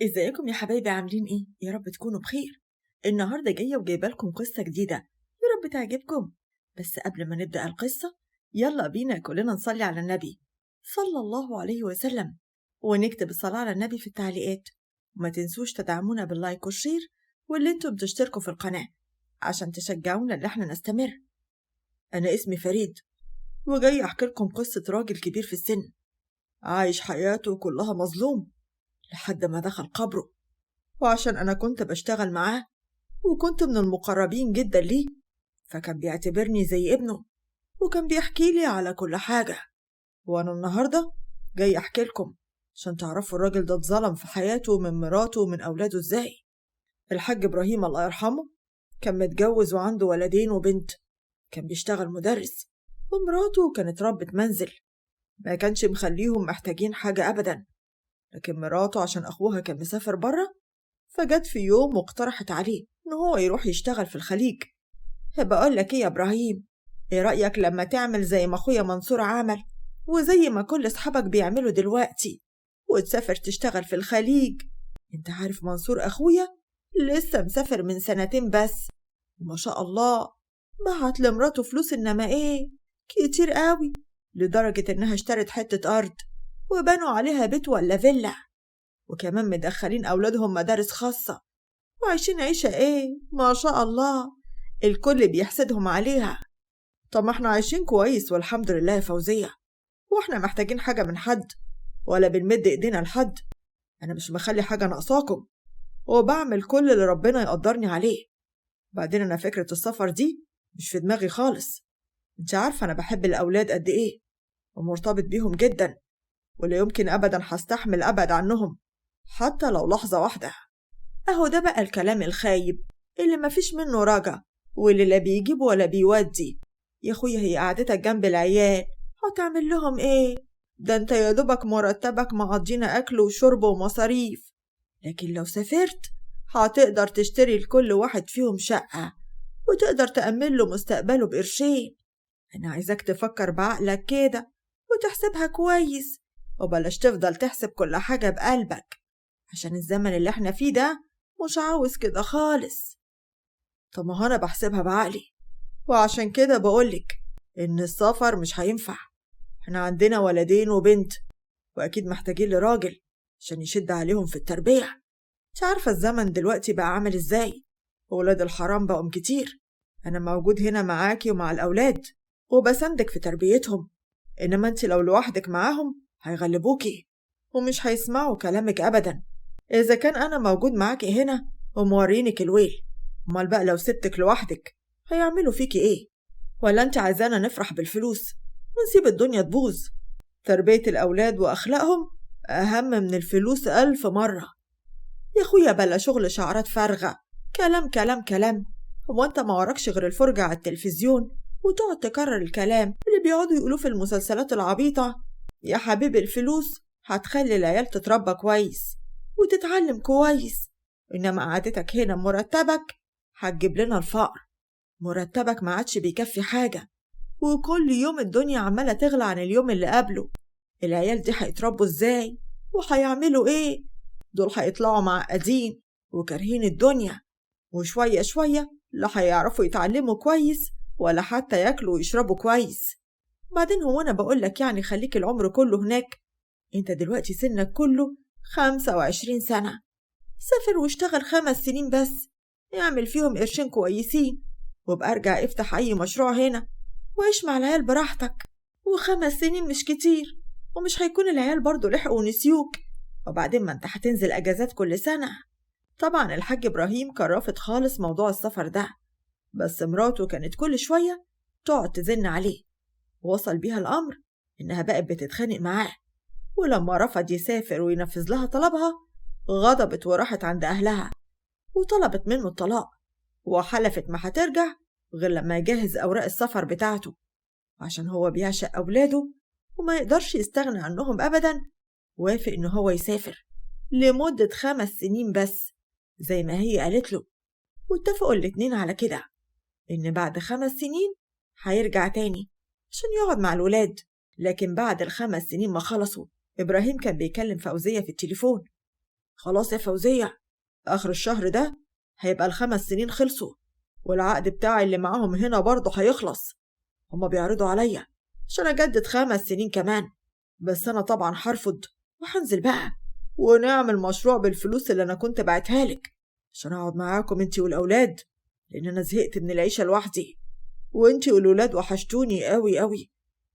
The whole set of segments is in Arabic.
ازيكم يا حبايبي؟ عاملين ايه؟ يا رب تكونوا بخير. النهارده جايه وجايبه لكم قصه جديده، يا رب تعجبكم. بس قبل ما نبدا القصه، يلا بينا كلنا نصلي على النبي صلى الله عليه وسلم، ونكتب الصلاه على النبي في التعليقات. وما تنسوش تدعمونا باللايك والشير، واللي انتم بتشتركوا في القناه عشان تشجعونا ان احنا نستمر. انا اسمي فريد، وجاي احكي لكم قصه راجل كبير في السن، عايش حياته كلها مظلوم لحد ما دخل قبره. وعشان أنا كنت بشتغل معاه وكنت من المقربين جدا ليه، فكان بيعتبرني زي ابنه، وكان بيحكي لي على كل حاجة. وأنا النهاردة جاي أحكي لكم عشان تعرفوا الراجل ده اتظلم في حياته من مراته ومن أولاده إزاي. الحاج إبراهيم الله يرحمه كان متجوز وعنده ولدين وبنت، كان بيشتغل مدرس، ومراته كانت ربة منزل، ما كانش مخليهم محتاجين حاجة أبدا. لكن مراته عشان أخوها كان مسافر بره، فجت في يوم واقترحت عليه إن هو يروح يشتغل في الخليج. بقول لك إيه يا إبراهيم، إيه رأيك لما تعمل زي ما أخويا منصور عمل، وزي ما كل أصحابك بيعملوا دلوقتي، وتسافر تشتغل في الخليج؟ أنت عارف منصور أخويا لسه مسافر من سنتين بس، وما شاء الله بعت لمراته فلوس، إنما إيه، كتير قوي، لدرجة إنها اشترت حتة أرض وبنوا عليها بيت ولا فيلا، وكمان مدخلين أولادهم مدارس خاصة، وعايشين عيشة إيه ما شاء الله، الكل بيحسدهم عليها. طب ما احنا عايشين كويس والحمد لله يا فوزية، واحنا محتاجين حاجة من حد ولا بنمد ايدينا لحد؟ انا مش مخلي حاجة ناقصاكم، وبعمل كل اللي ربنا يقدرني عليه. بعدين انا فكرة السفر دي مش في دماغي خالص، انت عارفة انا بحب الاولاد قد ايه، ومرتبط بيهم جدا، ولا يمكن ابدا هستحمل ابعد عنهم حتى لو لحظة واحدة. أهو ده بقى الكلام الخايب اللي مفيش منه رجع، واللي لا بيجيب ولا بيودي. يا أخويا هي قعدتك جنب العيال هتعمل لهم إيه؟ ده أنت يا دوبك مرتبك مقضينا أكل وشرب ومصاريف، لكن لو سافرت هتقدر تشتري لكل واحد فيهم شقة، وتقدر تأمن له مستقبله بقرشين. أنا عايزاك تفكر بعقلك كده وتحسبها كويس، وبلاش تفضل تحسب كل حاجة بقلبك، عشان الزمن اللي احنا فيه ده مش عاوز كده خالص. طب ما هو انا بحسبها بعقلي، وعشان كده بقولك ان السفر مش هينفع. احنا عندنا ولدين وبنت، واكيد محتاجين لراجل عشان يشد عليهم في التربية. انت عارفة الزمن دلوقتي بقى عامل ازاي، ولاد الحرام بقوا كتير. انا موجود هنا معاكي ومع الاولاد وبسندك في تربيتهم، انما انت لو لوحدك معاهم هيغلبوكي ومش هيسمعوا كلامك ابدا. إذا كان أنا موجود معاكي هنا ومورينك الويل، أمال بقى لو سبتك لوحدك هيعملوا فيكي إيه؟ ولا أنت عايزانا نفرح بالفلوس ونسيب الدنيا تبوظ؟ تربية الأولاد وأخلاقهم أهم من الفلوس 1000 مرة. يا أخويا بلا شغل شعارات فارغة، كلام كلام كلام. هو أنت ما وراكش غير الفرجة على التلفزيون وتقعد تكرر الكلام اللي بيقعدوا يقولوه في المسلسلات العبيطة؟ يا حبيبي الفلوس هتخلي العيال تتربى كويس وتتعلم كويس، إنما قعدتك هنا مرتبك هتجيب لنا الفقر. مرتبك ما عادش بيكفي حاجة، وكل يوم الدنيا عمالة تغلى عن اليوم اللي قبله. العيال دي هيتربوا ازاي وهيعملوا ايه؟ دول هيطلعوا معقدين وكارهين الدنيا، وشوية شوية لا هيعرفوا يتعلموا كويس ولا حتى ياكلوا ويشربوا كويس. بعدين هو أنا بقولك يعني خليك العمر كله هناك؟ انت دلوقتي سنك كله 25 سنة، سافر واشتغل 5 سنين بس، اعمل فيهم قرشين كويسين، وابقى ارجع افتح اي مشروع هنا وعيش مع العيال براحتك. و5 سنين مش كتير، ومش هيكون العيال برضو لحقوا ونسيوك. وبعدين ما انت هتنزل اجازات كل سنة. طبعا الحاج ابراهيم كان رافض خالص موضوع السفر ده، بس مراته كانت كل شوية تقعد تزن عليه، ووصل بيها الامر انها بقت بتتخانق معاه. ولما رفض يسافر وينفذ لها طلبها، غضبت وراحت عند أهلها وطلبت منه الطلاق، وحلفت ما هترجع غير لما يجهز أوراق السفر بتاعته. عشان هو بيعشق أولاده وما يقدرش يستغنى عنهم أبدا، وافق إن هو يسافر لمدة 5 سنين بس زي ما هي قالت له. واتفقوا الاتنين على كده إن بعد 5 سنين هيرجع تاني عشان يقعد مع الولاد. لكن بعد ال5 سنين ما خلصوا، إبراهيم كان بيكلم فوزية في التليفون، خلاص يا فوزية، آخر الشهر ده هيبقى ال5 سنين خلصوا، والعقد بتاعي اللي معاهم هنا برضه هيخلص. هما بيعرضوا عليا عشان أجدد 5 سنين كمان، بس أنا طبعا هرفض وهنزل بقى ونعمل مشروع بالفلوس اللي أنا كنت بعتها لك عشان أقعد معاكم انتي والأولاد، لأن أنا زهقت من العيشة لوحدي، وانتي والولاد وحشتوني قوي قوي.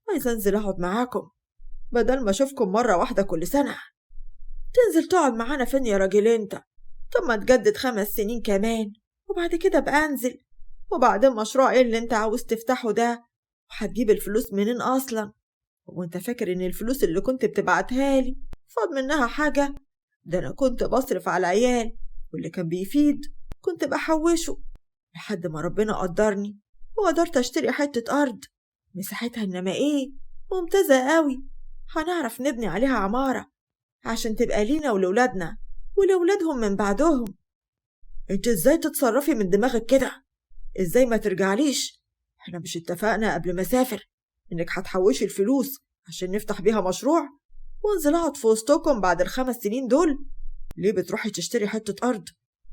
عايزة أنزل أقعد معاكم بدل ما أشوفكم مرة واحدة كل سنة. تنزل تقعد معانا فين يا راجل انت؟ طب ما تجدد 5 سنين كمان وبعد كده بقى انزل. وبعدين مشروع ايه اللي انت عاوز تفتحه ده؟ وهتجيب الفلوس منين اصلا؟ وانت فاكر ان الفلوس اللي كنت بتبعتها لي فاض منها حاجة؟ ده انا كنت بصرف على العيال، واللي كان بيفيد كنت بحوشه لحد ما ربنا قدرني وقدرت اشتري حتة ارض مساحتها انما ايه ممتازة قوي، هنعرف نبني عليها عمارة عشان تبقى لينا ولولادنا ولولادهم من بعدهم. انت ازاي تتصرفي من دماغك كده؟ ازاي ما ترجعليش؟ احنا مش اتفقنا قبل ما اسافر انك هتحوشي الفلوس عشان نفتح بيها مشروع وانزل اقعد في وسطكم بعد ال5 سنين دول؟ ليه بتروحي تشتري حتة ارض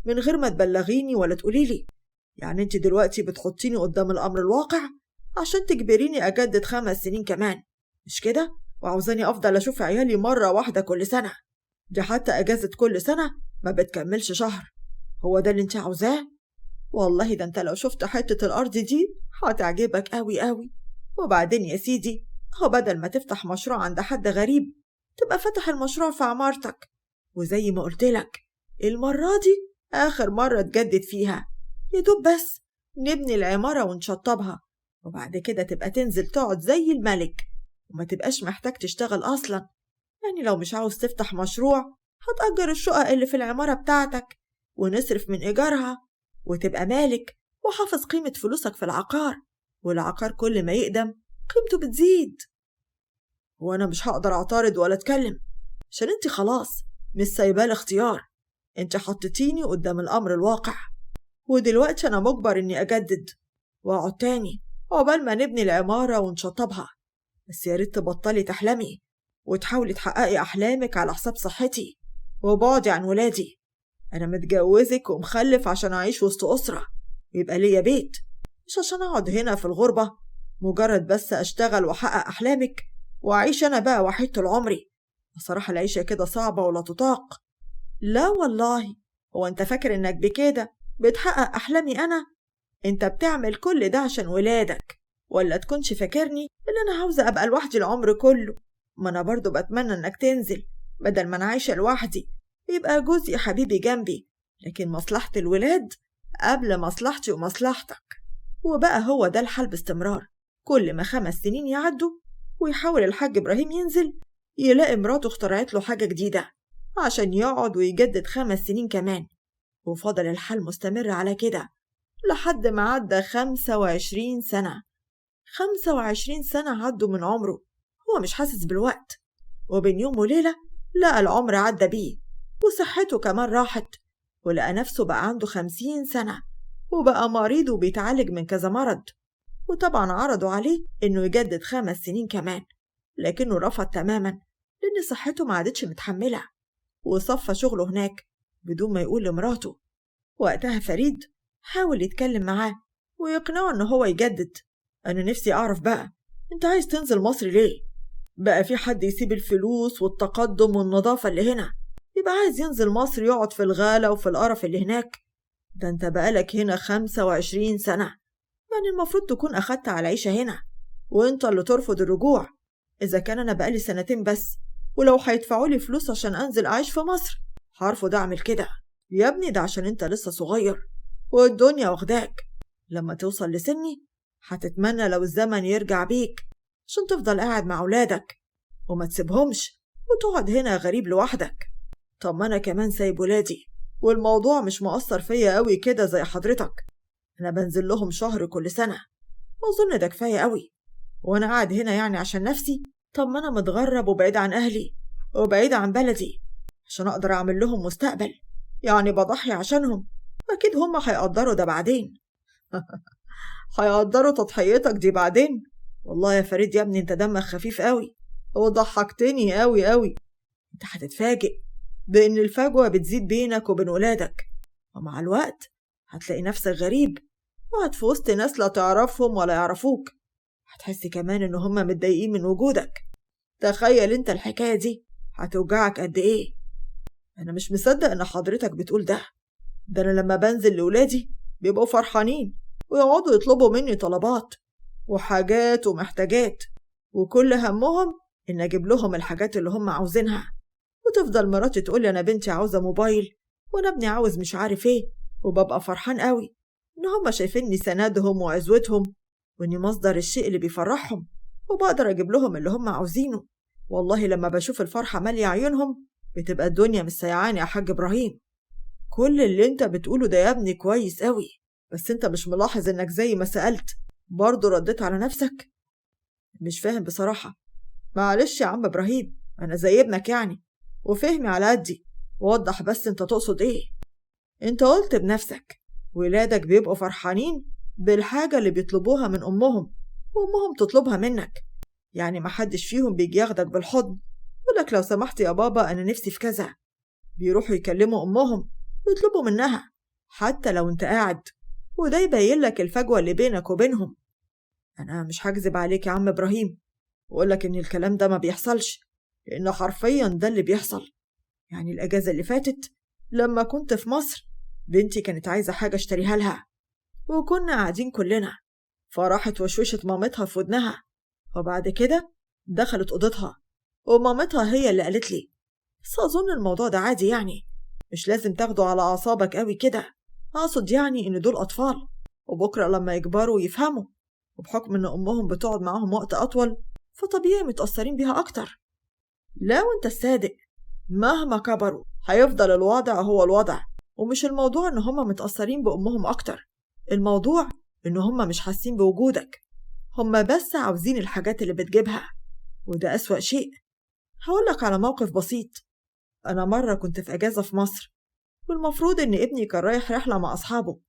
من غير ما تبلغيني ولا تقوليلي؟ يعني انت دلوقتي بتحطيني قدام الامر الواقع عشان تجبريني اجدد 5 سنين كمان، مش كده؟ وعاوزاني افضل اشوف عيالي مرة واحدة كل سنة؟ دي حتى اجازة كل سنة ما بتكملش شهر. هو ده اللي انت عاوزاه؟ والله ده انت لو شفت حتة الارض دي هتعجبك قوي قوي. وبعدين يا سيدي، هو بدل ما تفتح مشروع عند حد غريب تبقى فتح المشروع في عمارتك، وزي ما قلتلك المرة دي آخر مرة تجدد فيها، يدوب بس نبني العمارة ونشطبها، وبعد كده تبقى تنزل تقعد زي الملك وما تبقاش محتاج تشتغل أصلا. يعني لو مش عاوز تفتح مشروع هتأجر الشقق اللي في العمارة بتاعتك ونصرف من إيجارها وتبقى مالك وحافظ قيمة فلوسك في العقار، والعقار كل ما يقدم قيمته بتزيد. وأنا مش هقدر أعترض ولا أتكلم عشان انت خلاص مش سايباه الاختيار، انت حطيتيني قدام الأمر الواقع، ودلوقتي أنا مجبر إني أجدد وأقعد تاني عقبال ما نبني العمارة ونشطبها. بس يا ريت تبطلي تحلمي وتحاولي تحققي أحلامك على حساب صحتي وبعدي عن ولادي. أنا متجوزك ومخلف عشان أعيش وسط أسرة ويبقى ليا بيت، مش عشان أقعد هنا في الغربة مجرد بس أشتغل وأحقق أحلامك وأعيش أنا بقى وحيد طول عمري. بصراحة العيشة كده صعبة ولا تطاق. لا والله، هو أنت فاكر إنك بكده بتحقق أحلامي أنا؟ أنت بتعمل كل ده عشان ولادك، ولا تكونش فاكرني اللي أنا عاوزة أبقى لوحدي العمر كله؟ ما أنا برضو بتمنى إنك تنزل بدل ما أنا عايشة لوحدي، يبقى جوزي يا حبيبي جنبي، لكن مصلحة الولاد قبل مصلحتي ومصلحتك. وبقى هو ده الحال باستمرار، كل ما 5 سنين يعدوا ويحاول الحاج إبراهيم ينزل يلاقي مراته اخترعت له حاجة جديدة عشان يقعد ويجدد 5 سنين كمان، وفضل الحال مستمر على كده لحد ما عدى 25 سنة. 25 سنة عدوا من عمره هو مش حاسس بالوقت، وبين يوم وليلة لقى العمر عدى بيه وصحته كمان راحت، ولقى نفسه بقى عنده 50 سنة وبقى مريض وبيتعالج من كذا مرض. وطبعا عرضوا عليه إنه يجدد 5 سنين كمان، لكنه رفض تماما لأن صحته ما عادتش متحملة، وصفى شغله هناك بدون ما يقول لمراته. وقتها فريد حاول يتكلم معاه ويقنعه إنه هو يجدد. أنا نفسي أعرف بقى، أنت عايز تنزل مصر ليه؟ بقى في حد يسيب الفلوس والتقدم والنظافة اللي هنا يبقى عايز ينزل مصر يقعد في الغالة وفي القرف اللي هناك؟ ده أنت بقالك هنا 25 سنة، يعني المفروض تكون أخدت على العيشة هنا، وأنت اللي ترفض الرجوع. إذا كان أنا بقالي 2 سنين بس، ولو هيدفعولي فلوس عشان أنزل أعيش في مصر هرفض أعمل كده. يا ابني ده عشان أنت لسه صغير والدنيا واخداك، لما توصل لسني هتتمنى لو الزمن يرجع بيك عشان تفضل قاعد مع أولادك وما تسيبهمش وتقعد هنا غريب لوحدك. طب ما أنا كمان سايب ولادي والموضوع مش مؤثر فيا قوي كده زي حضرتك، أنا بنزل لهم شهر كل سنة وأظن ده كفاية قوي. وأنا قاعد هنا يعني عشان نفسي؟ طب ما أنا متغرب وبعيد عن أهلي وبعيد عن بلدي عشان أقدر أعمل لهم مستقبل، يعني بضحي عشانهم، أكيد هم هيقدروا ده بعدين. هيقدروا تضحيتك دي بعدين؟ والله يا فريد يا ابني انت دمك خفيف قوي وضحكتني قوي قوي. انت هتتفاجئ بإن الفجوة بتزيد بينك وبين ولادك، ومع الوقت هتلاقي نفسك غريب وقعد في وسط ناس لا تعرفهم ولا يعرفوك. هتحس كمان إن هما متضايقين من وجودك. تخيل انت الحكاية دي هتوجعك قد ايه. انا مش مصدق ان حضرتك بتقول ده انا لما بنزل لولادي بيبقوا فرحانين ويقعدوا يطلبوا مني طلبات وحاجات ومحتاجات، وكل همهم ان اجيب لهم الحاجات اللي هم عاوزينها. وتفضل مراتي تقولي انا بنتي عاوزة موبايل وانا ابني عاوز مش عارف ايه، وببقى فرحان قوي ان هم شايفيني سندهم وعزوتهم واني مصدر الشيء اللي بيفرحهم، وبقدر اجيب لهم اللي هم عاوزينه. والله لما بشوف الفرحة مالية عيونهم بتبقى الدنيا مش سيعاني يا حاج إبراهيم. كل اللي انت بتقوله ده يا ابني كويس قوي، بس انت مش ملاحظ انك زي ما سألت برضه رديت على نفسك؟ مش فاهم بصراحة. معلش يا عم إبراهيم، أنا زي ابنك يعني وفهمي على قدي. وضح بس انت تقصد ايه. انت قلت بنفسك ولادك بيبقوا فرحانين بالحاجة اللي بيطلبوها من أمهم وأمهم تطلبها منك. يعني محدش فيهم بيجي ياخدك بالحضن يقولك لو سمحت يا بابا أنا نفسي في كذا. بيروحوا يكلموا أمهم ويطلبوا منها حتى لو انت قاعد، وده يبين لك الفجوة اللي بينك وبينهم. أنا مش هكذب عليك يا عم إبراهيم وأقولك إن الكلام ده ما بيحصلش، لأنه حرفيا ده اللي بيحصل. يعني الأجازة اللي فاتت لما كنت في مصر بنتي كانت عايزة حاجة اشتريها لها، وكنا قاعدين كلنا، فراحت وشوشت مامتها في ودنها، وبعد كده دخلت أوضتها ومامتها هي اللي قالت لي. بس أظن الموضوع ده عادي، يعني مش لازم تاخده على أعصابك قوي كده. أقصد يعني إن دول أطفال وبكرة لما يكبروا يفهموا، وبحكم إن أمهم بتقعد معاهم وقت أطول فطبيعي متأثرين بيها أكتر. لا وانت الصادق، مهما كبروا هيفضل الوضع هو الوضع. ومش الموضوع إن هما متأثرين بأمهم أكتر، الموضوع إن هما مش حاسين بوجودك، هما بس عاوزين الحاجات اللي بتجيبها، وده أسوأ شيء. هقولك على موقف بسيط. أنا مرة كنت في أجازة في مصر، والمفروض إن ابني كان رايح رحلة مع أصحابه.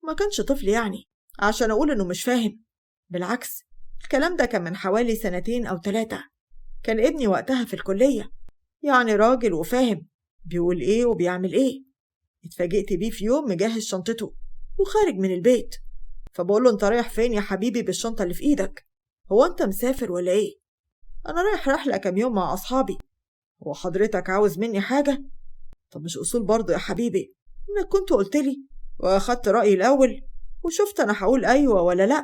ما كانش طفل يعني عشان أقول إنه مش فاهم، بالعكس الكلام ده كان من حوالي 2 أو 3. كان ابني وقتها في الكلية، يعني راجل وفاهم بيقول إيه وبيعمل إيه. اتفاجئت بيه في يوم مجهز شنطته وخارج من البيت، فبقول له انت رايح فين يا حبيبي بالشنطة اللي في ايدك؟ هو انت مسافر ولا ايه؟ انا رايح رحلة كام يوم مع اصحابي. هو حضرتك عاوز مني حاجة؟ طب مش اصول برضه يا حبيبي انك كنت قلت لي واخدت رأيي الاول وشفت انا هقول ايوه ولا لا؟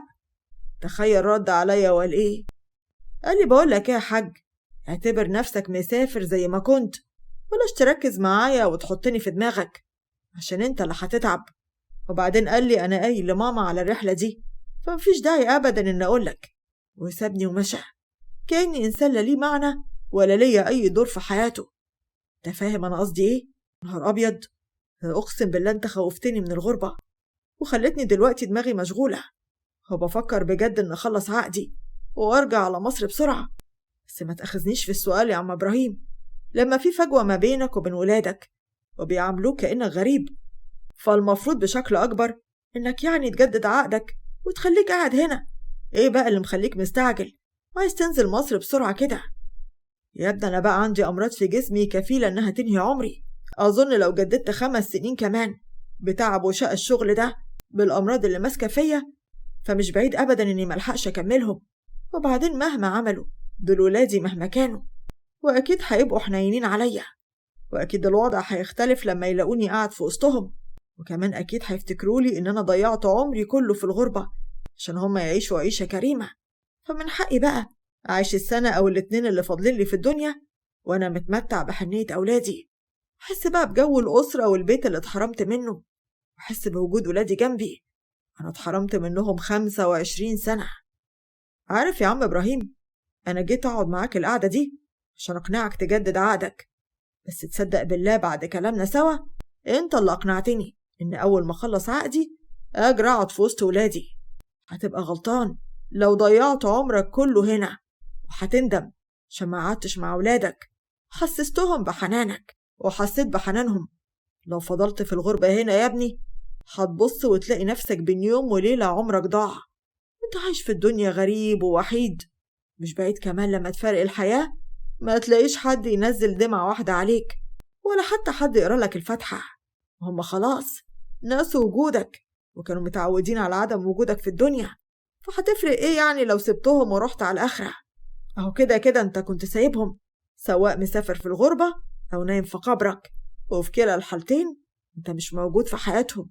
تخيل رد عليا وقال ايه؟ قال لي بقول لك ايه يا حاج، اعتبر نفسك مسافر زي ما كنت، بلاش تركز معايا وتحطني في دماغك عشان انت اللي هتتعب. وبعدين قال لي أنا قايل لماما على الرحلة دي فمفيش داعي أبدا إن أقولك، وسابني ومشى كأني إنسان لا ليه معنى ولا ليا أي دور في حياته. أنت فاهم أنا قصدي إيه؟ نهار أبيض، أقسم بالله أنت خوفتني من الغربة وخلتني دلوقتي دماغي مشغولة، وبفكر بجد إن أخلص عقدي وأرجع على مصر بسرعة. بس ما تأخذنيش في السؤال يا عم إبراهيم، لما في فجوة ما بينك وبين ولادك وبيعاملوك كأنك غريب، فالمفروض بشكل أكبر إنك يعني تجدد عقدك وتخليك قاعد هنا. إيه بقى اللي مخليك مستعجل عايز تنزل مصر بسرعة كده؟ يا ابني أنا بقى عندي أمراض في جسمي كفيلة إنها تنهي عمري. أظن لو جددت 5 سنين كمان بتعب وشقى الشغل ده بالأمراض اللي ماسكة فيا فمش بعيد أبدا إني ملحقش أكملهم. وبعدين مهما عملوا دول ولادي مهما كانوا، وأكيد هيبقوا حنينين عليا، وأكيد الوضع هيختلف لما يلاقوني قاعد في وسطهم، وكمان أكيد هيفتكرولي إن أنا ضيعت عمري كله في الغربة عشان هما يعيشوا عيشة كريمة. فمن حقي بقى أعيش السنة أو الاتنين اللي فاضلين لي في الدنيا وأنا متمتع بحنية أولادي، أحس بقى بجو الأسرة والبيت اللي اتحرمت منه، وأحس بوجود ولادي جنبي. أنا اتحرمت منهم 25 سنة. عارف يا عم إبراهيم، أنا جيت أقعد معاك القعدة دي عشان أقنعك تجدد عقدك، بس تصدق بالله بعد كلامنا سوا أنت اللي أقنعتني إن أول ما أخلص عقدي أجري أقعد في وسط ولادي. هتبقى غلطان لو ضيعت عمرك كله هنا، وهتندم عشان ما قعدتش مع ولادك حسستهم بحنانك وحسيت بحنانهم. لو فضلت في الغربة هنا يا ابني هتبص وتلاقي نفسك بين يوم وليلة عمرك ضاع. انت عايش في الدنيا غريب ووحيد، مش بعيد كمان لما تفارق الحياة ما تلاقيش حد ينزل دمعة واحدة عليك ولا حتى حد يقرأ لك الفاتحة. هم خلاص ناسوا وجودك، وكانوا متعودين على عدم وجودك في الدنيا، فهتفرق ايه يعني لو سبتهم ورحت على الآخرة؟ اهو كده كده انت كنت سايبهم، سواء مسافر في الغربة أو نايم في قبرك، وفي كلا الحالتين انت مش موجود في حياتهم.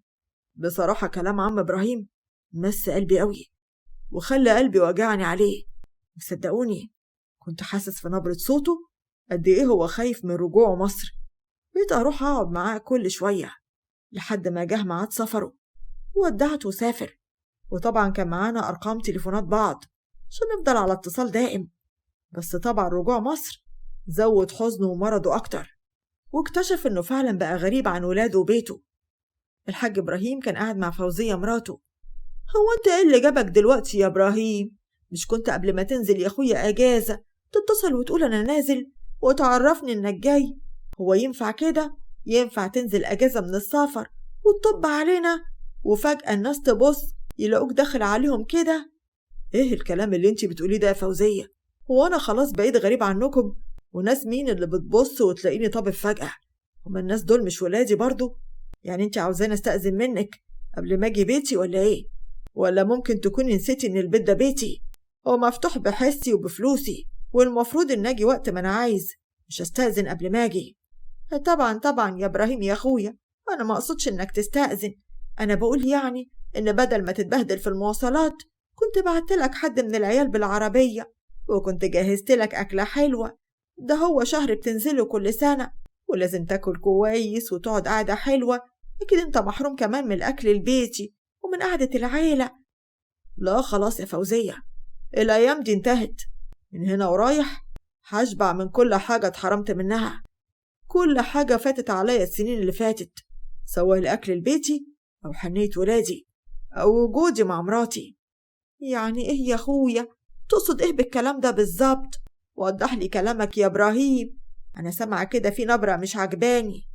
بصراحة كلام عم إبراهيم مس قلبي قوي، وخلى قلبي وجعني عليه. وصدقوني كنت حاسس في نبرة صوته قد ايه هو خايف من رجوعه مصر. بقيت أروح أقعد معاه كل شوية لحد ما جه ميعاد سفره، وودعته وسافر. وطبعا كان معانا أرقام تليفونات بعض عشان نفضل على اتصال دائم. بس طبعا رجوع مصر زود حزنه ومرضه أكتر، واكتشف إنه فعلا بقى غريب عن ولاده وبيته. الحاج إبراهيم كان قاعد مع فوزية مراته. هو أنت إيه اللي جابك دلوقتي يا إبراهيم؟ مش كنت قبل ما تنزل يا أخويا أجازة تتصل وتقول أنا نازل وتعرفني إنك جاي؟ هو ينفع كده؟ ينفع تنزل أجازة من السفر وتطب علينا وفجأة الناس تبص يلاقوك داخل عليهم كده؟ إيه الكلام اللي أنت بتقوليه ده يا فوزية؟ هو أنا خلاص بقيت غريب عنكم؟ وناس مين اللي بتبص وتلاقيني طابب فجأة؟ هما الناس دول مش ولادي برضو؟ يعني أنت عاوزاني أستأذن منك قبل ما أجي بيتي ولا إيه؟ ولا ممكن تكوني نسيتي إن البيت ده بيتي؟ هو مفتوح بحسي وبفلوسي، والمفروض إن أجي وقت ما أنا عايز، مش أستأذن قبل ما أجي. طبعا طبعا يا إبراهيم يا أخويا، أنا ما أقصدش إنك تستأذن، أنا بقول يعني إن بدل ما تتبهدل في المواصلات كنت بعتلك حد من العيال بالعربية، وكنت جهزتلك أكلة حلوة. ده هو شهر بتنزله كل سنة، ولازم تاكل كويس وتقعد قعدة حلوة. أكيد أنت محروم كمان من الأكل البيتي ومن قعدة العيلة. لا خلاص يا فوزية، الأيام دي انتهت. من هنا ورايح هشبع من كل حاجة اتحرمت منها، كل حاجة فاتت عليا السنين اللي فاتت، سواء الأكل البيتي أو حنية ولادي أو وجودي مع مراتي. يعني إيه يا أخويا؟ تقصد إيه بالكلام ده بالظبط؟ وضح لي كلامك يا إبراهيم، أنا سامعة كده في نبرة مش عجباني.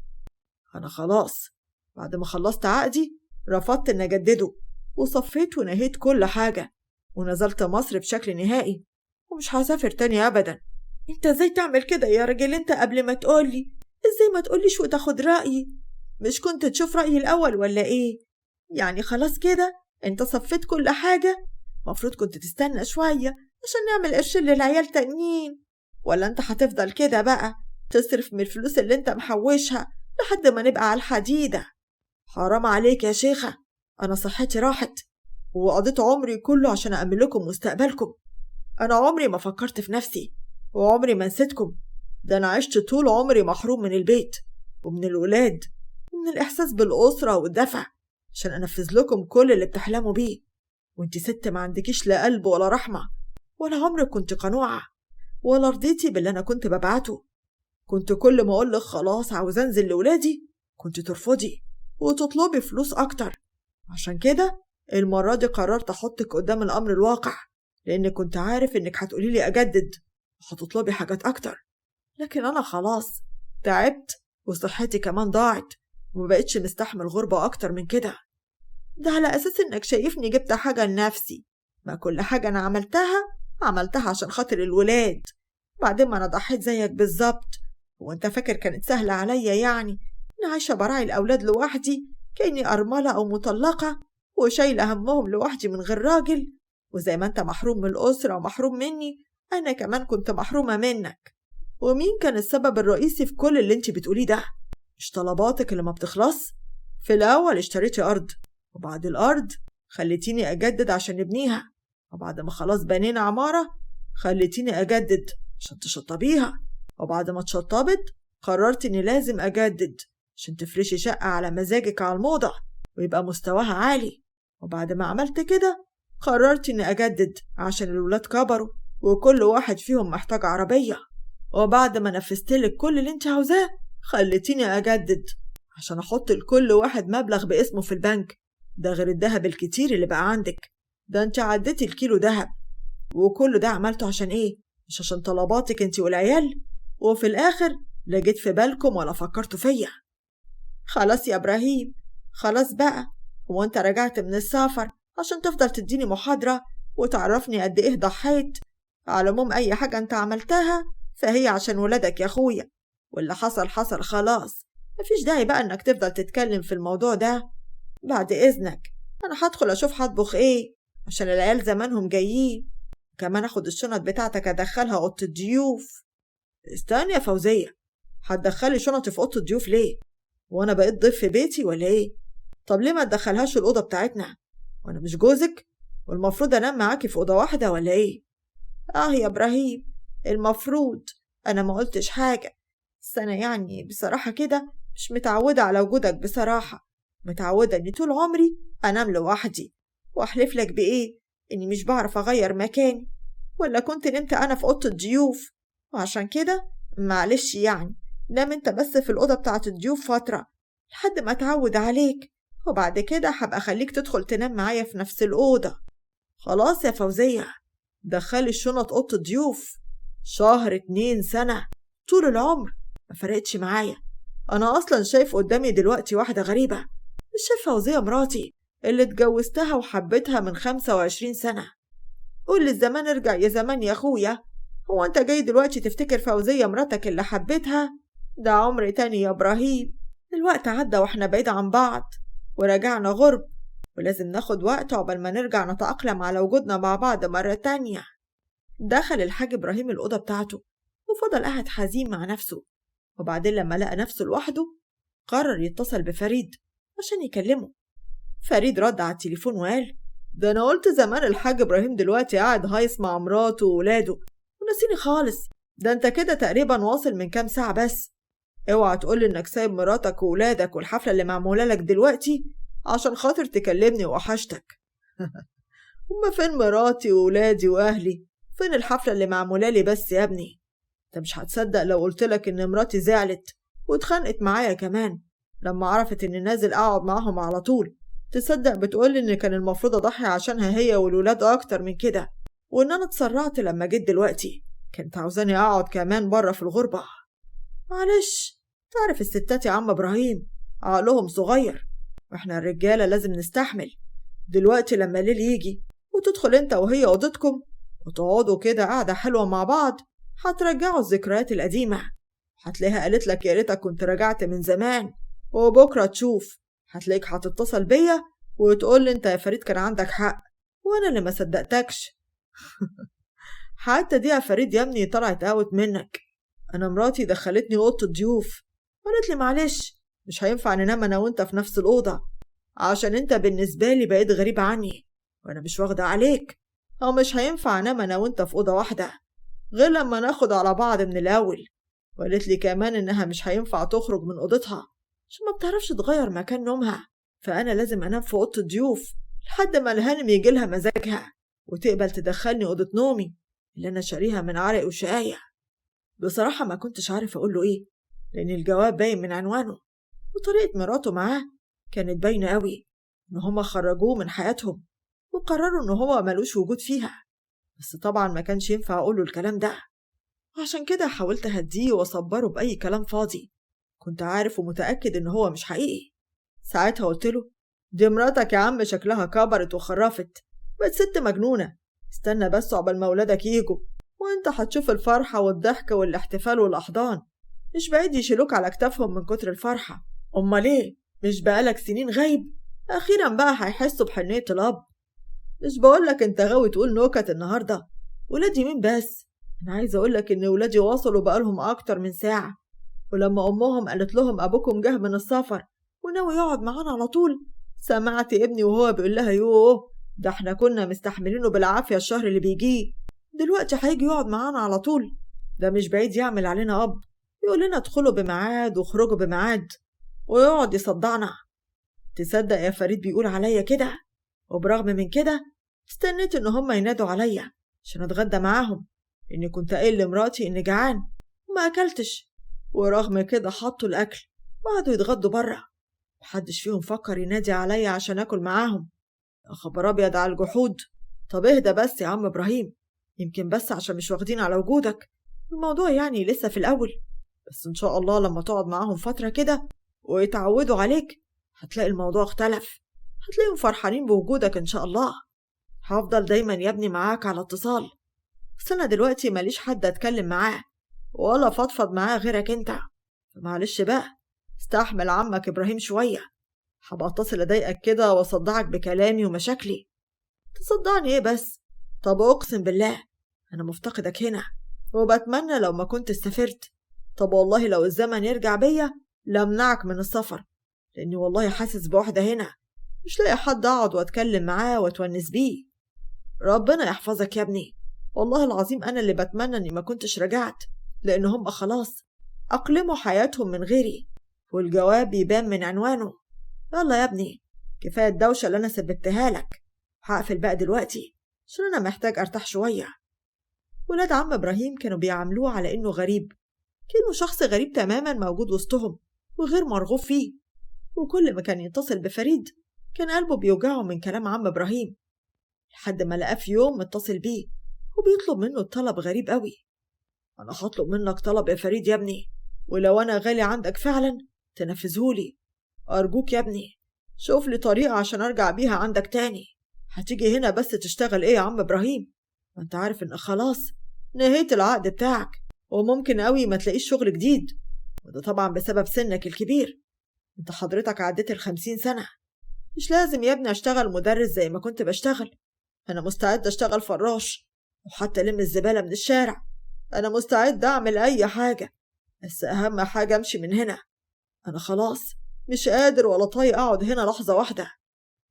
أنا خلاص بعد ما خلصت عقدي رفضت إن أجدده، وصفيت ونهيت كل حاجة، ونزلت مصر بشكل نهائي، ومش هسافر تاني أبدا. أنت إزاي تعمل كده يا راجل أنت؟ قبل ما تقولي إزاي ما تقوليش وتاخد رأيي؟ مش كنت تشوف رأيي الأول ولا إيه؟ يعني خلاص كده أنت صفيت كل حاجة؟ مفروض كنت تستنى شوية عشان نعمل قرشين للعيال تانيين. ولا أنت هتفضل كده بقى تصرف من الفلوس اللي أنت محوشها لحد ما نبقى على الحديدة؟ حرام عليك يا شيخة، أنا صحتي راحت وقضيت عمري كله عشان أأمن لكم مستقبلكم. أنا عمري ما فكرت في نفسي، وعمري ما نسيتكم. ده أنا عشت طول عمري محروم من البيت ومن الولاد ومن الإحساس بالأسرة والدفع عشان أنفذ لكم كل اللي بتحلموا بيه. وانتي ست ما عندكيش لا قلب ولا رحمة، ولا عمرك كنت قنوعة، ولا رضيتي باللي أنا كنت ببعته. كنت كل ما أقولك خلاص عاوز أنزل لولادي كنت ترفضي وتطلبي فلوس أكتر. عشان كده المرة دي قررت أحطك قدام الأمر الواقع، لأن كنت عارف إنك هتقوليلي أجدد وهتطلبي حاجات أكتر. لكن أنا خلاص تعبت وصحتي كمان ضاعت، ومبقتش مستحمل غربة أكتر من كده. ده على أساس إنك شايفني جبت حاجة لنفسي. ما كل حاجة أنا عملتها عشان خاطر الولاد. بعدين ما أنا ضحيت زيك بالظبط. وأنت فاكر كانت سهلة عليا يعني أنا عايشة براعي الأولاد لوحدي كأني أرملة أو مطلقة وشايلة همهم لوحدي من غير راجل؟ وزي ما أنت محروم من الأسرة ومحروم مني، أنا كمان كنت محرومة منك. ومين كان السبب الرئيسي في كل اللي أنت بتقوليه ده؟ مش طلباتك اللي ما بتخلص؟ في الأول اشتريتي أرض، وبعد الأرض خليتيني أجدد عشان نبنيها، وبعد ما خلاص بنينا عمارة خليتيني أجدد عشان تشطبيها، وبعد ما اتشطبت قررت إني لازم أجدد عشان تفرشي شقة على مزاجك على الموضة ويبقى مستواها عالي، وبعد ما عملت كده قررت إني أجدد عشان الولاد كبروا وكل واحد فيهم محتاج عربية، وبعد ما نفذتلك كل اللي انت عاوزاه خليتيني أجدد عشان أحط لكل واحد مبلغ باسمه في البنك. ده غير الدهب الكتير اللي بقى عندك. ده انت عديتي الكيلو دهب. وكل ده عملته عشان ايه؟ مش عشان طلباتك انت والعيال؟ وفي الآخر لا جيت في بالكم ولا فكرتوا فيا. خلاص يا إبراهيم، خلاص بقى. هو انت رجعت من السفر عشان تفضل تديني محاضرة وتعرفني قد ايه ضحيت؟ على العموم أي حاجة انت عملتها فهي عشان ولادك يا أخويا، واللي حصل حصل خلاص، مفيش داعي بقى إنك تفضل تتكلم في الموضوع ده. بعد إذنك أنا هدخل أشوف هطبخ إيه عشان العيال زمانهم جايين، كمان أخد الشنط بتاعتك أدخلها أوضة الضيوف. استني يا فوزية، هتدخلي شنطي في أوضة الضيوف ليه؟ وأنا بقيت ضيف في بيتي ولا إيه؟ طب ليه ما تدخلهاش الأوضة بتاعتنا؟ وأنا مش جوزك؟ والمفروض أنام معاكي في أوضة واحدة ولا إيه؟ يا إبراهيم، المفروض أنا ما قلتش حاجة، بس أنا يعني بصراحة كده مش متعودة على وجودك. بصراحة متعودة إني طول عمري أنام لوحدي، وأحلف لك بإيه إني مش بعرف أغير مكاني، ولا كنت نمت أنا في أوضة الضيوف، وعشان كده معلش يعني نام أنت بس في الأوضة بتاعة الضيوف فترة لحد ما أتعود عليك، وبعد كده هبقى أخليك تدخل تنام معايا في نفس الأوضة. خلاص يا فوزية، دخلي الشنط أوضة الضيوف. شهر 2 سنة طول العمر ما فرقتش معايا. أنا أصلا شايف قدامي دلوقتي واحدة غريبة، مش شايف فوزية مراتي اللي اتجوزتها وحبيتها من 25 سنة. قول لي الزمان ارجع يا زمان يا أخويا، هو أنت جاي دلوقتي تفتكر فوزية مراتك اللي حبيتها؟ ده عمر تاني يا إبراهيم، الوقت عدى وإحنا بعيد عن بعض ورجعنا غرب، ولازم ناخد وقت عقبال ما نرجع نتأقلم على وجودنا مع بعض مرة تانية. دخل الحاج إبراهيم الأوضة بتاعته وفضل قاعد حزين مع نفسه، وبعدين لما لقى نفسه لوحده قرر يتصل بفريد عشان يكلمه. فريد رد على التليفون وقال: ده أنا قلت زمان الحاج إبراهيم دلوقتي قاعد هايص مع مراته وولاده ونسيني خالص، ده أنت كده تقريبا واصل من كام ساعة بس. اوعى تقول إنك سايب مراتك وولادك والحفلة اللي معمولة لك دلوقتي عشان خاطر تكلمني وحشتك. هما فين مراتي وولادي وأهلي؟ فين الحفلة اللي معمولة لي بس يا ابني؟ انت مش هتصدق لو قلتلك إن مراتي زعلت واتخانقت معايا كمان لما عرفت إني نازل أقعد معاهم على طول. تصدق بتقولي إن كان المفروض أضحي عشانها هي والولاد أكتر من كده، وإن أنا اتسرعت لما جيت دلوقتي كانت عاوزاني أقعد كمان بره في الغربة. معلش، تعرف الستات يا عم إبراهيم عقلهم صغير، وإحنا الرجالة لازم نستحمل. دلوقتي لما الليل يجي وتدخل انت وهي اوضتكم وتقعدوا كده قاعدة حلوة مع بعض، هترجعوا الذكريات القديمة، هتلاقيها قالت لك يا ريتك كنت رجعت من زمان. وبكرة تشوف هتلاقيك هتتصل بيا وتقول لي انت يا فريد كان عندك حق وانا اللي ما صدقتكش. حتى دي يا فريد يا ابني طلعت اوت منك. انا مراتي دخلتني اوضه الضيوف قالت لي معلش مش هينفع ننام انا وانت في نفس الاوضه، عشان انت بالنسبة لي بقيت غريب عني وانا مش واخدة عليك، او مش هينفع انام انا وانت في اوضة واحدة غير لما ناخد على بعض من الاول. وقالت لي كمان انها مش هينفع تخرج من اوضتها عشان ما بتعرفش تغير مكان نومها، فانا لازم انام في اوضة الضيوف لحد ما الهانم يجيلها مزاجها وتقبل تدخلني اوضة نومي اللي انا شاريها من عرق وشقاية. بصراحة ما كنتش عارف اقوله ايه، لان الجواب باين من عنوانه، وطريقة مراته معاه كانت باينة قوي إن هما خرجوه من حياتهم وقرروا إن هو ملوش وجود فيها. بس طبعا ما كانش ينفع أقوله الكلام ده، وعشان كده حاولت أهديه وأصبره بأي كلام فاضي كنت عارف ومتأكد إن هو مش حقيقي. ساعتها قلتله: دي مراتك يا عم شكلها كبرت وخرفت، بقت ست مجنونة، استنى بس عقبال ما ولادك يجوا وانت هتشوف الفرحة والضحك والاحتفال والأحضان، مش بعيد يشيلوك على كتافهم من كتر الفرحة. أمال ليه؟ مش بقالك سنين غايب؟ أخيرا بقى هيحسوا بحنية الأب. مش بقولك انت غاوي تقول نكت النهاردة؟ ولادي مين بس؟ أنا عايزة أقولك إن ولادي وصلوا بقالهم أكتر من ساعة، ولما أمهم قالت لهم أبوكم جه من السفر وناوي يقعد معانا على طول، سمعت ابني وهو بيقول لها: يوه ده احنا كنا مستحملينه بالعافية الشهر اللي بيجيه، دلوقتي هيجي يقعد معانا على طول، ده مش بعيد يعمل علينا أب، يقول لنا ادخلوا بميعاد واخرجوا بميعاد ويقعد يصدعنا. تصدق يا فريد بيقول عليا كده، وبرغم من كده استنيت إن هما ينادوا عليا عشان أتغدى معاهم، إني كنت قايل لمراتي إني جعان وما أكلتش، ورغم كده حطوا الأكل وقعدوا يتغدوا برا، محدش فيهم فكر ينادي عليا عشان أكل معاهم. يا خبر أبيض على الجحود. طب اهدى بس يا عم إبراهيم، يمكن بس عشان مش واخدين على وجودك، الموضوع يعني لسه في الأول، بس إن شاء الله لما تقعد معاهم فترة كده ويتعودوا عليك هتلاقي الموضوع اختلف، هتلاقيهم فرحانين بوجودك إن شاء الله. هفضل دايما يا ابني معاك على اتصال، بس أنا دلوقتي ماليش حد أتكلم معاه ولا فضفض معاه غيرك أنت. معلش بقى، استحمل عمك إبراهيم شوية. هبقى أتصل أضايقك كده وأصدعك بكلامي ومشاكلي. تصدعني إيه بس؟ طب أقسم بالله أنا مفتقدك هنا، وبتمنى لو ما كنت سافرت. طب والله لو الزمن يرجع بيا لأمنعك من السفر، لأني والله حاسس بوحدة هنا، مش لاقي حد أقعد وأتكلم معاه وأتونس بيه. ربنا يحفظك يا ابني، والله العظيم أنا اللي بتمنى إني ما كنتش رجعت، لأن هم خلاص أقلموا حياتهم من غيري، والجواب يبان من عنوانه. يلا يا ابني، كفاية الدوشة اللي أنا سببتها لك. هقفل بقى دلوقتي عشان أنا محتاج أرتاح شوية. ولاد عم إبراهيم كانوا بيعاملوه على إنه غريب، كأنه شخص غريب تماما موجود وسطهم وغير مرغوب فيه. وكل ما كان يتصل بفريد كان قلبه بيوجعه من كلام عم إبراهيم، لحد ما لقاه في يوم متصل بيه وبيطلب منه الطلب غريب قوي. أنا هطلب منك طلب يا فريد يا ابني، ولو أنا غالي عندك فعلا تنفذهولي. أرجوك يا ابني شوف لي طريقة عشان أرجع بيها عندك تاني. هتيجي هنا بس تشتغل إيه يا عم إبراهيم؟ ما أنت عارف إن خلاص نهيت العقد بتاعك، وممكن قوي ما تلاقيش شغل جديد، وده طبعا بسبب سنك الكبير. انت حضرتك عديت 50 سنة. مش لازم يا ابني أشتغل مدرس زي ما كنت بشتغل، أنا مستعد أشتغل فراش، وحتى لم الزبالة من الشارع. أنا مستعد أعمل أي حاجة، بس أهم حاجة أمشي من هنا. أنا خلاص مش قادر ولا طايق أقعد هنا لحظة واحدة.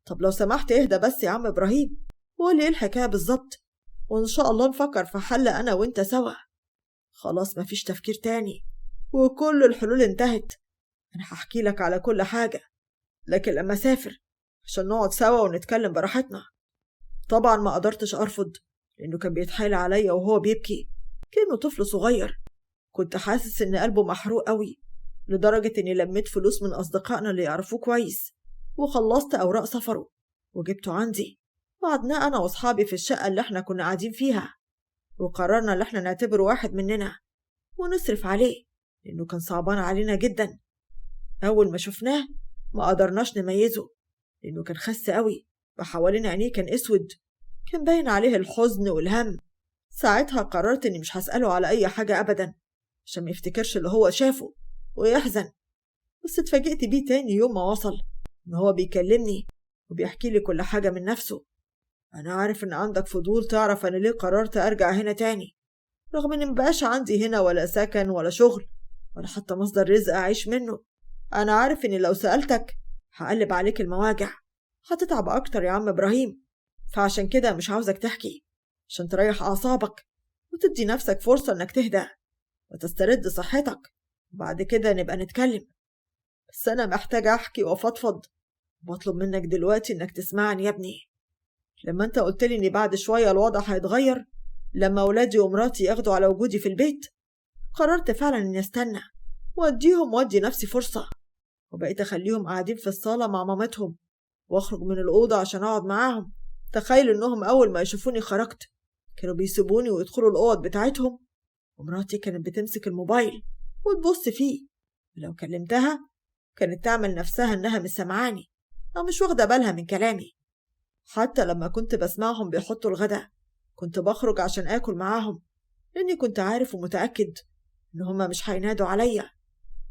طب لو سمحت اهدى بس يا عم إبراهيم، وقولي إيه الحكاية بالظبط، وإن شاء الله نفكر في حل أنا وإنت سوا. خلاص مفيش تفكير تاني، وكل الحلول انتهت. أنا هحكي لك على كل حاجة، لكن لما أسافر عشان نقعد سوا ونتكلم براحتنا. طبعا ما قدرتش أرفض، لأنه كان بيتحايل عليا وهو بيبكي كأنه طفل صغير. كنت حاسس إن قلبه محروق قوي، لدرجة إني لميت فلوس من أصدقائنا اللي يعرفوه كويس، وخلصت أوراق سفره وجبته عندي، وقعدنا أنا وأصحابي في الشقة اللي إحنا كنا قاعدين فيها، وقررنا إن إحنا نعتبره واحد مننا ونصرف عليه، لأنه كان صعبان علينا جدا. أول ما شفناه ما قدرناش نميزه، لأنه كان خس قوي، وحوالين عينيه كان أسود، كان باين عليه الحزن والهم. ساعتها قررت إني مش هسأله على أي حاجة أبدا، عشان ما يفتكرش اللي هو شافه ويحزن. بس اتفاجئت بيه تاني يوم ما وصل، إن هو بيكلمني وبيحكي لي كل حاجة من نفسه. أنا عارف إن عندك فضول تعرف أنا ليه قررت أرجع هنا تاني، رغم إن مبقاش عندي هنا ولا سكن ولا شغل ولا حتى مصدر رزق أعيش منه. أنا عارف إني لو سألتك هقلب عليك المواجع، هتتعب أكتر يا عم إبراهيم، فعشان كده مش عاوزك تحكي، عشان تريح أعصابك وتدي نفسك فرصة إنك تهدى وتسترد صحتك، وبعد كده نبقى نتكلم. بس أنا محتاجة أحكي وأفضفض، وبطلب منك دلوقتي إنك تسمعني يا ابني. لما أنت قلتلي إن بعد شوية الوضع هيتغير لما أولادي ومراتي ياخدوا على وجودي في البيت، قررت فعلا إني أستنى وأديهم وأدي نفسي فرصة، وبقيت أخليهم قاعدين في الصالة مع مامتهم، وأخرج من الأوضة عشان أقعد معاهم. تخيل إنهم أول ما يشوفوني خرجت كانوا بيسيبوني ويدخلوا الأوض بتاعتهم، ومراتي كانت بتمسك الموبايل وتبص فيه، ولو كلمتها كانت تعمل نفسها إنها مش سامعاني أو مش واخدة بالها من كلامي. حتى لما كنت بسمعهم بيحطوا الغدا كنت بخرج عشان آكل معاهم، لأني كنت عارف ومتأكد إن هما مش هينادوا عليا.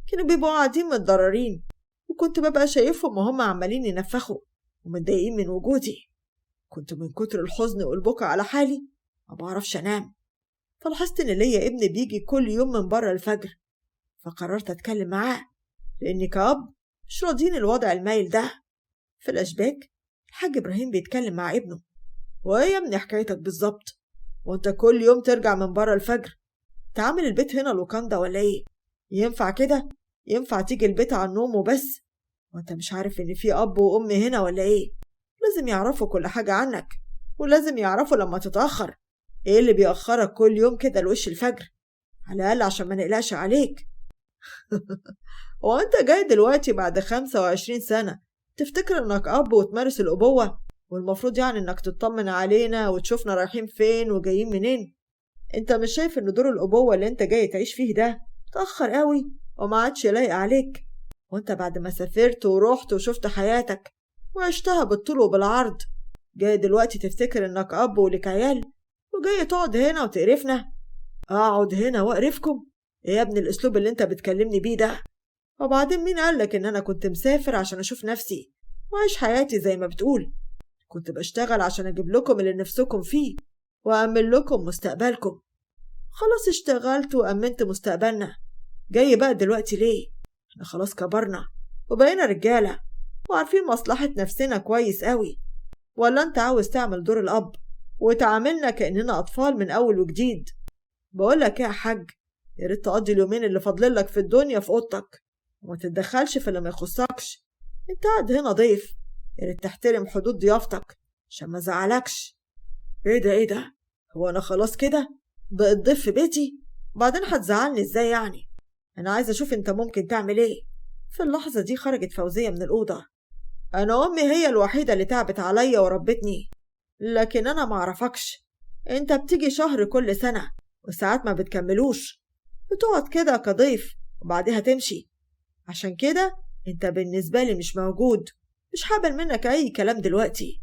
كانوا بيبقوا قاعدين متضررين، وكنت ببقى شايفهم وهم عمالين ينفخوا ومتضايقين من وجودي. كنت من كتر الحزن والبكا على حالي ما بعرفش أنام. فلاحظت إن ليا ابن بيجي كل يوم من بره الفجر، فقررت أتكلم معاه، لأني كأب مش راضين الوضع المايل ده. في الأشباك الحاج إبراهيم بيتكلم مع ابنه: وإيه يا ابني حكايتك بالظبط؟ وأنت كل يوم ترجع من بره الفجر؟ تعمل البيت هنا لوكاندا ولا إيه؟ ينفع كده؟ ينفع تيجي البيت على النوم وبس؟ وأنت مش عارف إن في أب وأم هنا ولا إيه؟ لازم يعرفوا كل حاجة عنك، ولازم يعرفوا لما تتأخر إيه اللي بيأخرك كل يوم كده لوش الفجر، على الأقل عشان ما نقلقش عليك. وأنت جاي دلوقتي بعد 25 سنة تفتكر إنك أب وتمارس الأبوة، والمفروض يعني إنك تطمن علينا وتشوفنا رايحين فين وجايين منين؟ أنت مش شايف إن دور الأبوة اللي أنت جاي تعيش فيه ده تأخر قوي وما عادش لايق عليك؟ وأنت بعد ما سافرت ورحت وشفت حياتك وعشتها بالطول وبالعرض، جاي دلوقتي تفتكر إنك أب ولك عيال وجاي تقعد هنا وتقرفنا؟ أقعد هنا وأقرفكم؟ إيه يا ابني الأسلوب اللي أنت بتكلمني بيه ده؟ وبعدين مين قالك إن أنا كنت مسافر عشان أشوف نفسي وأعيش حياتي زي ما بتقول؟ كنت بشتغل عشان أجيب لكم اللي نفسكم فيه وأأمن لكم مستقبلكم. خلاص اشتغلت وأمنت مستقبلنا، جاي بقى دلوقتي ليه؟ احنا خلاص كبرنا وبقينا رجالة وعارفين مصلحة نفسنا كويس قوي. ولا انت عاوز تعمل دور الأب وتعاملنا كأننا أطفال من أول وجديد؟ بقولك ايه يا حاج، يا ريت تقضي اليومين اللي فاضللك في الدنيا في أوضتك وما تتدخلش في اللي ما يخصكش. انت قاعد هنا ضيف، يا ريت تحترم حدود ضيافتك عشان ما زعلكش. ايه ده هو انا خلاص كده بقيت ضيف في بيتي؟ وبعدين هتزعلني ازاي يعني؟ انا عايزه اشوف انت ممكن تعمل ايه. في اللحظه دي خرجت فوزيه من الاوضه. انا امي هي الوحيده اللي تعبت عليا وربتني، لكن انا معرفكش. انت بتيجي شهر كل سنه وساعات ما بتكملوش، بتقعد كده كضيف وبعدها تمشي. عشان كده انت بالنسبه لي مش موجود، مش حابل منك اي كلام دلوقتي.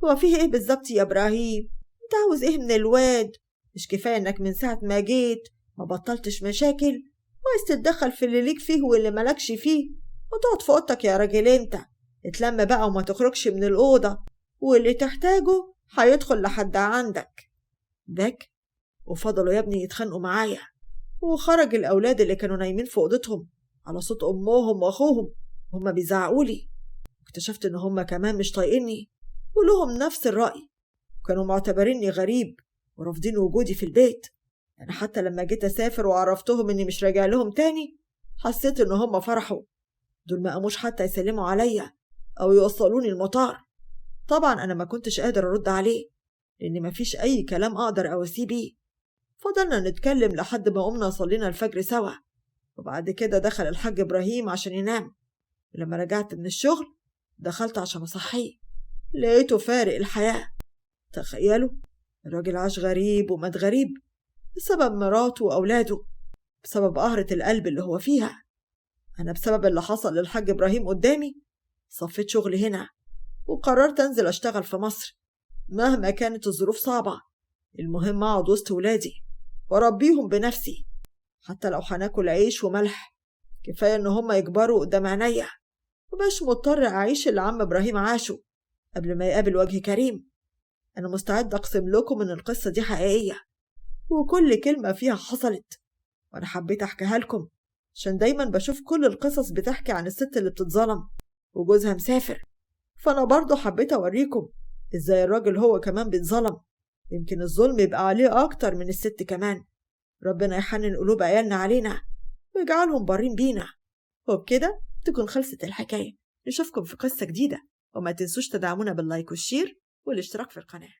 هو فيه ايه بالظبط يا ابراهيم؟ انت عاوز ايه من الواد؟ مش كفايه انك من ساعه ما جيت ما بطلتش مشاكل وعايز تتدخل في اللي ليك فيه واللي مالكش فيه؟ وتقعد في اوضتك يا راجل انت. اتلم بقى وما تخرجش من الاوضه، واللي تحتاجه هيدخل لحد عندك. بك وفضلوا يا ابني يتخانقوا معايا، وخرج الاولاد اللي كانوا نايمين في اوضتهم على صوت امهم واخوهم وهما بيزعقولي. اكتشفت ان هما كمان مش طايقيني ولهم نفس الرأي، كانوا معتبريني غريب ورافضين وجودي في البيت. أنا حتى لما جيت أسافر وعرفتهم إني مش راجع لهم تاني حسيت إن هم فرحوا. دول ما قاموش حتى يسلموا عليا أو يوصلوني المطار. طبعا أنا ما كنتش قادر أرد عليه لأن مفيش أي كلام أقدر أواسيه بيه. فضلنا نتكلم لحد ما قمنا صلينا الفجر سوا، وبعد كده دخل الحاج إبراهيم عشان ينام. ولما رجعت من الشغل دخلت عشان أصحيه، لقيته فارق الحياة. تخيلوا، الراجل عاش غريب ومات غريب بسبب مراته وأولاده، بسبب قهرة القلب اللي هو فيها. أنا بسبب اللي حصل للحاج إبراهيم قدامي صفيت شغلي هنا وقررت أنزل أشتغل في مصر مهما كانت الظروف صعبة. المهم أقعد وسط ولادي وأربيهم بنفسي، حتى لو هناكل عيش وملح كفاية إن هما يكبروا قدام عينيا، ومبقاش مضطر أعيش اللي عم إبراهيم عاشه قبل ما يقابل وجه كريم. أنا مستعد أقسم لكم إن القصة دي حقيقية وكل كلمة فيها حصلت، وأنا حبيت أحكيها لكم عشان دايما بشوف كل القصص بتحكي عن الست اللي بتتظلم وجوزها مسافر. فأنا برضو حبيت أوريكم إزاي الراجل هو كمان بيتظلم، يمكن الظلم يبقى عليه أكتر من الست كمان. ربنا يحنن قلوب عيالنا علينا ويجعلهم بارين بينا. وبكده تكون خلصت الحكاية. نشوفكم في قصة جديدة، وما تنسوش تدعمونا باللايك والشير والاشتراك في القناة.